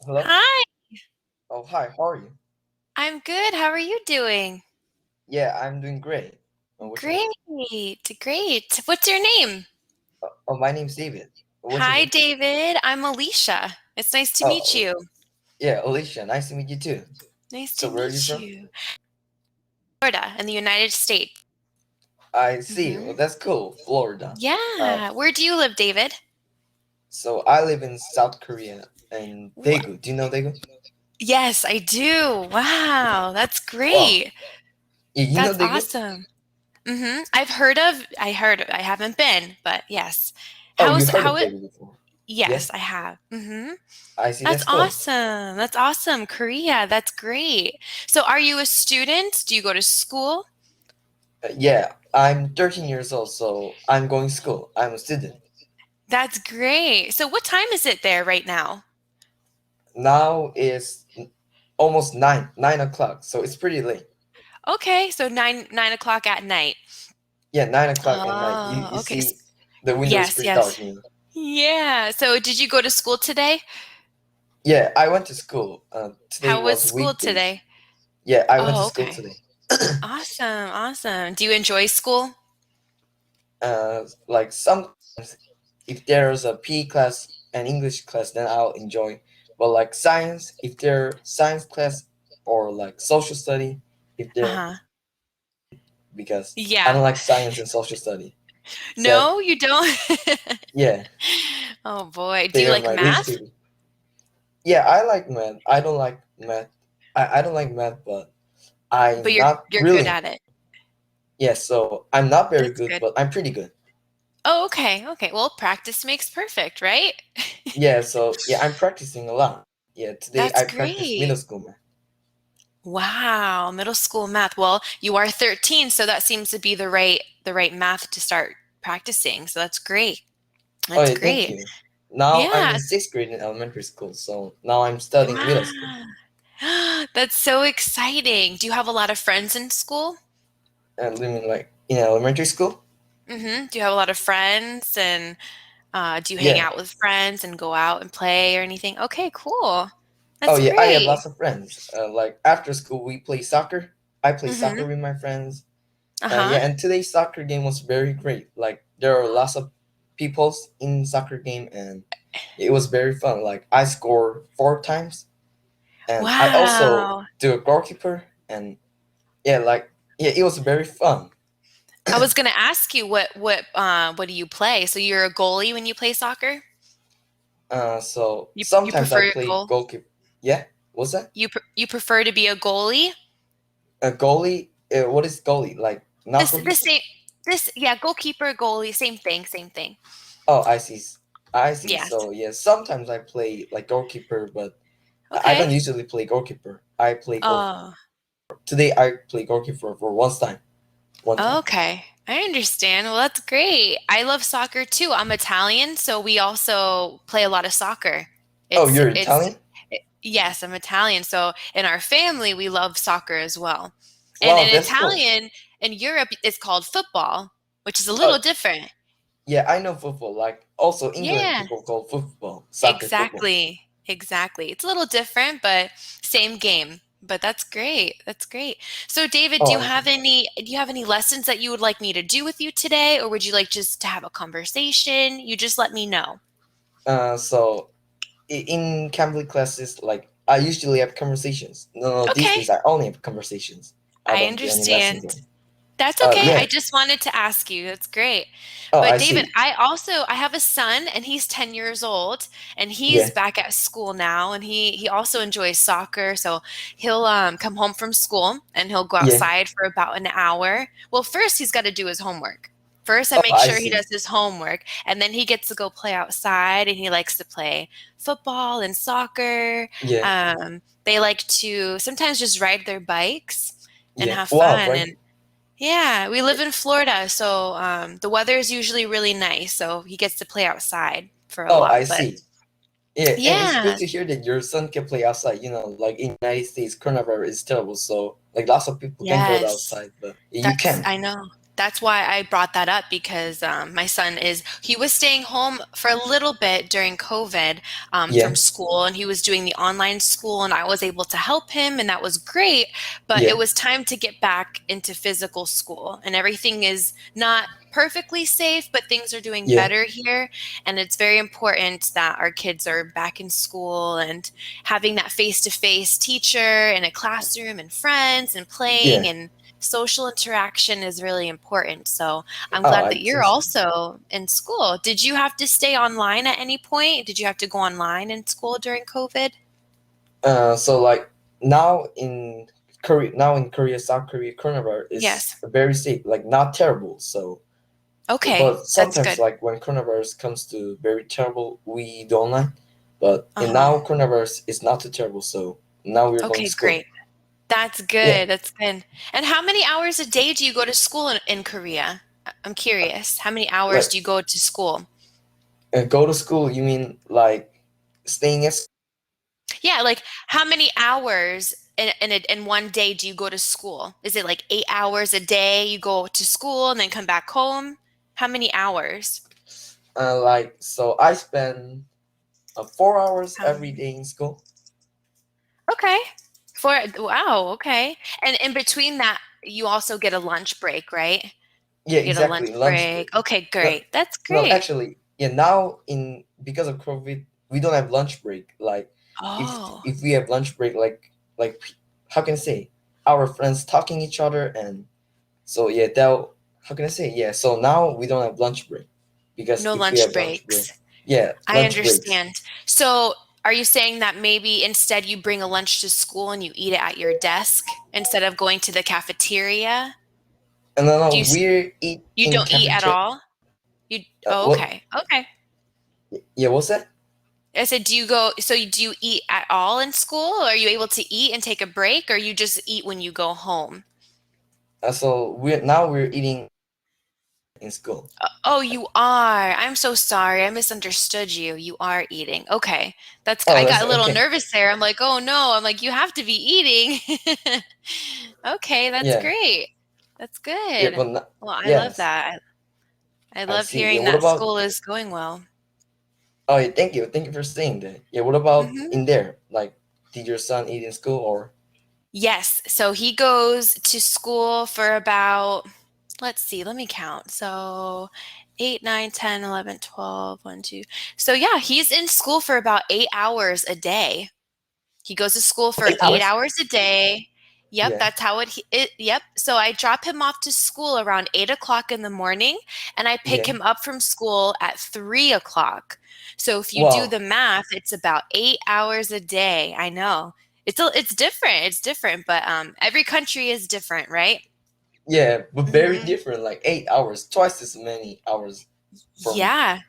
Hello? Hi, Oh, hi, how are you? I'm good. How are you doing? Yeah, I'm doing great. What's your name? Great, great. What's your name? Oh, my name's David. What's your Hi, name? David. I'm Alicia. It's nice to meet Oh, you. yeah, Alicia, nice to meet you too. Nice So to where are you meet from? you. Florida in the United States. I see. Well, hmm that's cool. Florida. Uh, Yeah. Where do you live, David? so I live in South Korea in Wh- Daegu. Do you know Daegu? yes, I do. Wow, that's Wow. great. Yeah, you know That's Daegu? awesome. I haven't been, but yes. Oh, you How's heard how of it? Daegu before? Yeah, Yes, I have. I see. That's That's cool. awesome. That's awesome. Korea, that's great. So are you a student? Do you go to school? Yeah, I'm 13 years old, so I'm going to school. I'm a student. That's great. So what time is it there right now? Now is almost 9 o'clock, so it's pretty late. Okay, so nine o'clock at night. Yeah, 9 o'clock at night. You Oh, you okay. see, the window is Yes, pretty dark. yes. Yeah. So did you go to school today? Yeah, I went to school. Today How was was school weekdays. today? Yeah, I went to Oh, school okay. today. Awesome, awesome. Do you enjoy school? Like sometimes, if there's a PE class and English class, then I'll enjoy. But like science, if there science class or like social study, if there Uh-huh. because I Yeah. don't like science and social study. So No, you don't? yeah, Oh boy. Do they you are like my least math? favorite. Yeah, I like math. I don't like math. I don't like math, but But I'm you're not you're good really. at it. Yeah, so I'm not very That's good, good. but I'm pretty good. Oh, okay. Okay. Well, practice makes perfect, right? Yeah, so yeah, I'm practicing a lot. Yeah, today That's I practiced middle great. school math. Wow, middle school math. Well, you are 13, so that seems to be the right math to start practicing. So that's great. Oh That's yeah, thank great. you. Now I'm Yeah. in sixth grade in elementary school, so now I'm studying middle school. Wow. That's so exciting. Do you have a lot of friends in school? And living like in elementary school. Do you have a lot of friends and do you hang Yeah. out with friends and go out and play or anything? Okay, cool. Oh That's yeah, I have great. lots of friends. Like after school, we play soccer. I play soccer Mm-hmm. with my friends. Uh-huh. Yeah, and today's soccer game was very great. Like there are lots of peoples in soccer game, and it was very fun. Like I scored 4 times, and I also Wow. do a goalkeeper, and yeah, like yeah, it was very fun. I was gonna ask you what do you play? So you're a goalie when you play soccer? So You sometimes I prefer a play goal? goalkeeper. Yeah, what's that? You prefer to be a goalie? A goalie. What is goalie? Like not This goalkeeper? same this yeah, goalkeeper, goalie, same thing, same thing. Oh, I see. I see. Yes. So yeah, sometimes I play like goalkeeper, but I Okay. don't usually play goalkeeper. I play goalkeeper. Oh, Today I play goalkeeper for one time. One time. okay. I understand. Well, that's great. I love soccer too. I'm Italian, so we also play a lot of soccer. Oh, It's you're it's Italian? yes, I'm Italian. So in our family, we love soccer as well. And Wow, in that's cool. Italian, in Europe, it's called football, which is a Oh, little different. yeah, I know football. Like also England Yeah, people call football soccer football. exactly. Exactly. It's a little different, but same game. But that's great. That's great. So David, Oh, I see. do you have any lessons that you would like me to do with you today, or would you like just to have a conversation? You just let me know. So in Cambly classes, like I usually have conversations. No, these Okay. days I only have conversations. I I don't do any lessons. understand. That's okay. Yeah. I just wanted to ask you. That's great. Oh, But I David, see. I have a son and he's 10 years old and he's Yeah. back at school now and he also enjoys soccer. So he'll come home from school and he'll go Yeah. outside for about an hour. Well, first he's got to do his homework. First, I Oh, make I sure he see. does his homework and then he gets to go play outside and he likes to play football and soccer. Yeah. They like to sometimes just ride their bikes and Yeah. have Wow, fun. right? And yeah, we live in Florida, so the weather is usually really nice, so he gets to play outside for a Oh, lot. I But see. Yeah, and it's good yeah, to hear that your son can play outside. Like in United States, coronavirus is terrible, so like lots of people can go yes, outside, but you can. I know. that's why I brought that up because my son he was staying home for a little bit during COVID from Yeah, school, and he was doing the online school, and I was able to help him, and that was great. But it yeah, was time to get back into physical school, and everything is not perfectly safe, but things are doing yeah, better here. And it's very important that our kids are back in school and having that face-to-face teacher in a classroom and friends and playing yeah. and social interaction is really important. So I'm Oh, glad I that you're think so. also in school. Did you have to stay online at any point? Did you have to go online in school during COVID? So like now in Korea, South Korea, coronavirus is Yes. very safe, like not terrible. So, Okay, but that's sometimes good. like when coronavirus comes to very terrible, we do online. But and Uh-huh. now coronavirus is not too terrible, so now we're going to Okay, school. great. That's Yeah, good. That's good. And how many hours a day do you go to school in Korea? I'm curious. How many hours like do you go to school? go to school. You mean like staying at? Yeah, like how many hours in one day do you go to school? Is it like 8 hours a day you go to school and then come back home? How many hours? Like so, I spend 4 hours every Um, day in school. okay. Wow, okay. And in between that, you also get a lunch break, right? Yeah, You get a lunch exactly. Lunch break. break. Okay, No, great. That's no, great. actually, yeah. Now in because of COVID, we don't have lunch break. Like, Oh, if we have lunch break, how can I say, our friends talking each other, and so yeah, that how can I say, yeah. So now we don't have lunch break because no if we lunch have lunch break, breaks. yeah, I lunch breaks. understand. So, are you saying that maybe instead you bring a lunch to school and you eat it at your desk instead of going to the cafeteria? And then Do we eat you in don't eat at cafeteria. all? You Oh, What? okay. Okay. Yeah, what's that? I said, do you eat at all in school? Are you able to eat and take a break, or you just eat when you go home? So we're eating in school. Oh, you are. I'm so sorry. I misunderstood you. You are eating. Okay. I Oh, got that's a little okay. nervous there. I'm like, "Oh no." I'm like, "You have to be eating." Okay, that's Yeah, great. That's yeah, good. but not, Well, I love yes. that. I I love see. Yeah, hearing what that about? school is going well. Oh, yeah, thank you. Thank you for saying that. Yeah, what about Mhm. in there? Like, did your son eat in school or? Yes. So he goes to school for about, let's see, let me count. So 8, 9, 10, 11, 12, 1, 2. So yeah, he's in school for about 8 hours a day. He goes to school for 8 8 hours? hours a day. Yep, Yeah, that's how yep. So I drop him off to school around 8 o'clock in the morning, and I pick yeah. him up from school at 3 o'clock. So if you do Wow. the math, it's about 8 hours a day. I know. It's different. It's different, but every country is different, right? Yeah, but very Hmm. different. Like 8 hours, twice as many hours from. Yeah,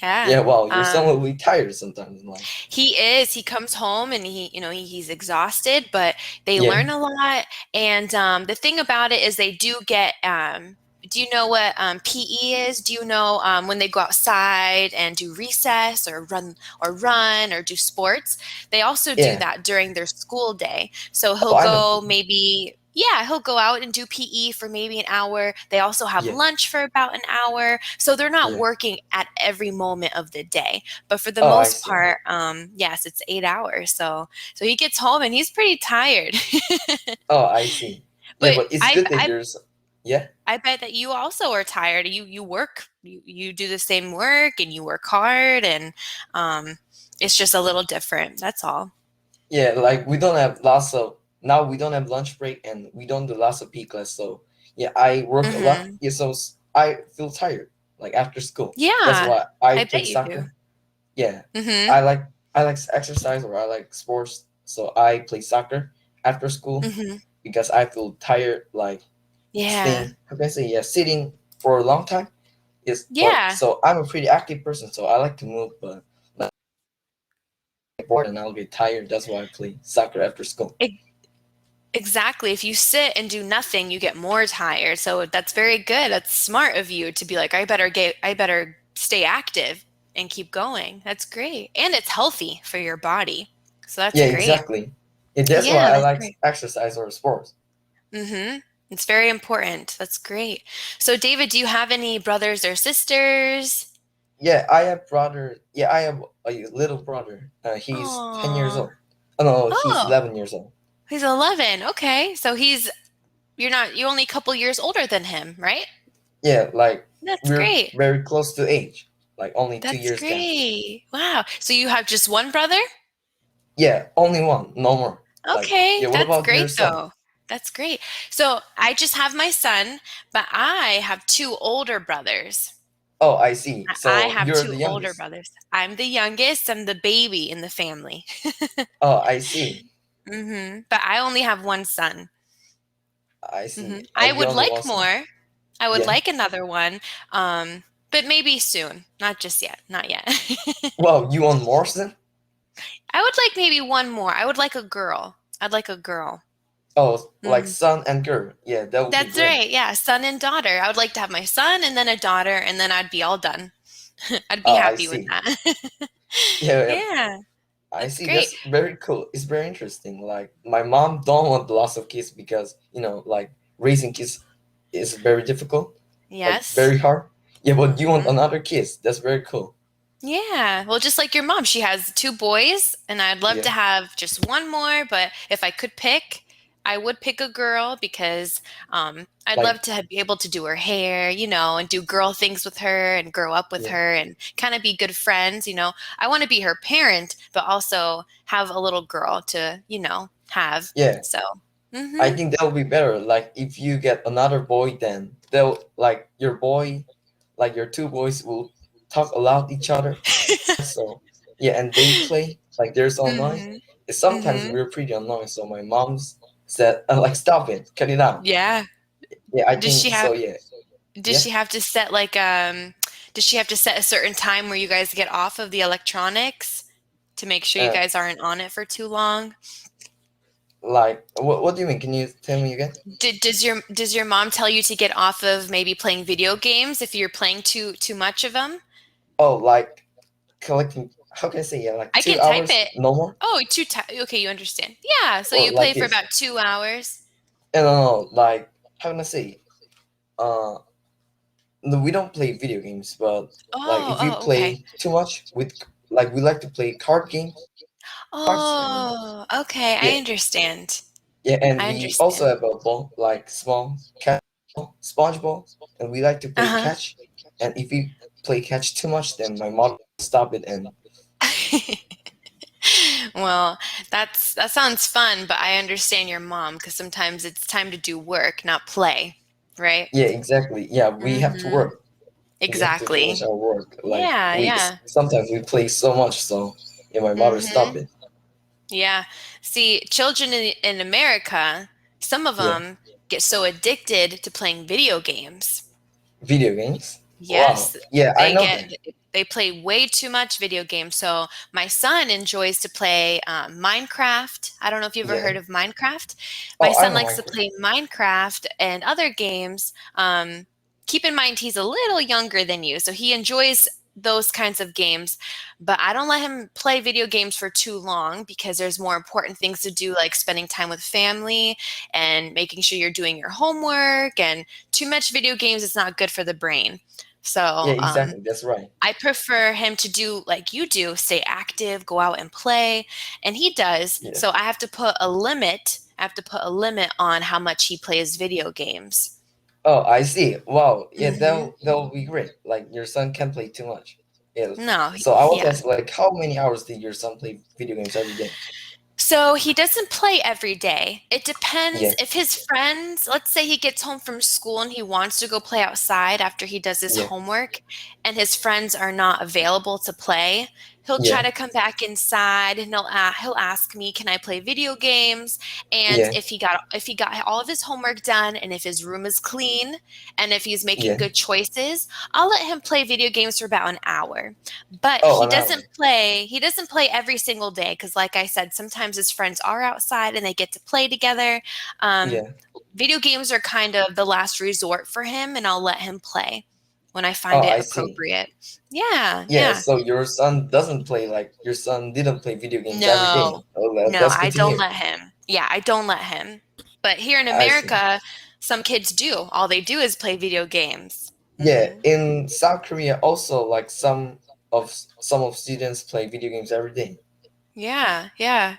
yeah. Yeah, wow. Your son will Um, be tired sometimes. Like, He is. He comes home and he's exhausted, but they yeah, learn a lot. And the thing about it is they do get. Do you know what PE is? Do you know when they go outside and do recess or run or do sports? They also do yeah. that during their school day. So Oh, he'll I know go people. maybe. Yeah, he'll go out and do PE for maybe an hour. They also have Yeah, lunch for about an hour. So they're not yeah. working at every moment of the day. But for the Oh, I most see. part, yes, it's 8 hours. So he gets home and he's pretty tired. Oh, I see. Yeah, But but it's I good that I there's. Yeah, I bet that you also are tired. You work, you do the same work and you work hard and um, it's just a little different. That's all. yeah. Like we don't have lots of now. We don't have lunch break and we don't do lots of P class. So yeah, I work a lot. Hmm. Yeah, so I feel tired like after school. That's Yeah, why I I play bet you do. soccer. Yeah, Hmm. I like exercise or I like sports. So I play soccer after school Hmm. because I feel tired like Yeah. staying. How can I say, yeah, sitting for a long time. Yes, but Yeah. so I'm a pretty active person, so I like to move. But like bored and I'll get tired. That's why I play soccer after school. Exactly. If you sit and do nothing, you get more tired. So that's very good. That's smart of you to be like, I better stay active and keep going. That's great. And it's healthy for your body. So that's Yeah, great. exactly. Yeah, that's why Yeah, I that's like great. exercise or sports. Mm-hmm. It's very important. That's great. So, David, do you have any brothers or sisters? Yeah, I have brother. Yeah, I have a little brother. He's 10 years Oh, old. Oh no, he's oh, 11 years old. he's 11. Okay. So you're only a couple years older than him, right? Yeah, like That's we're great. very close to age. Like only two That's years gap. great. Wow. So you have just one brother? Yeah, only one, no more. Like, Okay. yeah. What That's about your great, son? though. That's great. So I just have my son, but I have two older brothers. Oh, I see. I So have you're two the older youngest. brothers. I'm the youngest. I'm the baby in the family. Oh, I see. But I only have one son. I see. I You would only like one son. more. I would Yeah. like another one, but maybe soon. Not just yet. Not yet. Well, you want more son? I would like maybe one more. I would like a girl. I'd like a girl. Oh, like Mhm. son and girl. Yeah, that would be That's great. right. Yeah, son and daughter. I would like to have my son and then a daughter, and then I'd be all done. I'd be Oh, I happy with see. that. Yeah, yeah, Yeah, I that's see. great. That's very cool. It's very interesting. Like my mom don't want lots of kids because like raising kids is very difficult, like Yes. very hard. Yeah, but you want hmm another kids. That's very cool. Yeah. Well, just like your mom, she has two boys, and I'd love Yeah, to have just one more, but if I could pick, I would pick a girl because I'd like love to be able to do her hair, and do girl things with her and grow up with yeah, her and kind of be good friends. I want to be her parent, but also have a little girl to, have. yeah. So, I mm-hmm. think that would be better. Like if you get another boy, then they'll like your boy, like your two boys will talk aloud each other. So yeah, and they play like they're so annoying. mm-hmm. Sometimes Mm-hmm. we're pretty annoying. So my mom's said, like, stop it, cut it out. Yeah. Yeah, I Does she think so. have Yeah, does yeah. she have to set does she have to set a certain time where you guys get off of the electronics to make sure you Uh, guys aren't on it for too long? like, what do you mean? Can you tell me again? Does your mom tell you to get off of maybe playing video games if you're playing too much of them? Oh, like collecting. How can I say? Yeah, like I two can type hours, it. no more, Oh, okay, you understand. Yeah, so or you like play for this. about 2 hours. And no, like how can I say? Uh, no, we don't play video games, but like Oh, if we oh, okay. play too much with, like we like to play card games, cards, and Oh, okay, yeah, I understand. yeah, and I we also understand. have a ball, like small catch ball, sponge ball, and we like to play Uh-huh. catch. And if we play catch too much, then my mother will stop it. And Well, that sounds fun, but I understand your mom because sometimes it's time to do work, not play, right? yeah, exactly. Yeah, we have to Mhm. work. We have to finish Exactly. our work. Like Yeah, we yeah. sometimes we play so much, so yeah, my mother stop Mhm. it. Yeah. See, children in America, some of Yeah, them get so addicted to playing video games. video games. Wow. Yes, Yeah, I they know get that. they play way too much video games. So my son enjoys to play Minecraft. I don't know if you've ever Yeah. heard of Minecraft. My Oh, I son know likes to Minecraft. play Minecraft and other games. Keep in mind he's a little younger than you, so he enjoys those kinds of games. But I don't let him play video games for too long because there's more important things to do, like spending time with family and making sure you're doing your homework. And too much video games is not good for the brain. Yeah, So exactly. That's right. I prefer him to do like you do, stay active, go out and play, and he does. Yeah. So I have to put a limit. I have to put a limit on how much he plays video games. Oh, I see. Wow. Yeah, hmm that'll be great. Like your son can play too much. Yeah. No, So I want to yeah. ask, like, how many hours did your son play video games every day? So he doesn't play every day. It depends Yeah. if his friends, let's say he gets home from school and he wants to go play outside after he does his Yeah. homework and his friends are not available to play, he'll try Yeah. to come back inside and he'll ask me, "Can I play video games?" And Yeah. if he got all of his homework done and if his room is clean and if he's making Yeah. good choices, I'll let him play video games for about an hour. But Oh, he an hour. doesn't play every single day because like I said, sometimes his friends are outside and they get to play together. Um, Yeah. Video games are kind of the last resort for him, and I'll let him play when I Oh, find it I see. appropriate. Yeah, Yeah. yeah. So your son doesn't play, like your son didn't play video games every day. No, Oh, no, that's I good to don't hear. let him. Yeah, I don't let him. But here in I see. America, Some kids do. All they do is play video games. Yeah, Hmm. in South Korea also, like some of students play video games every day. Yeah, yeah.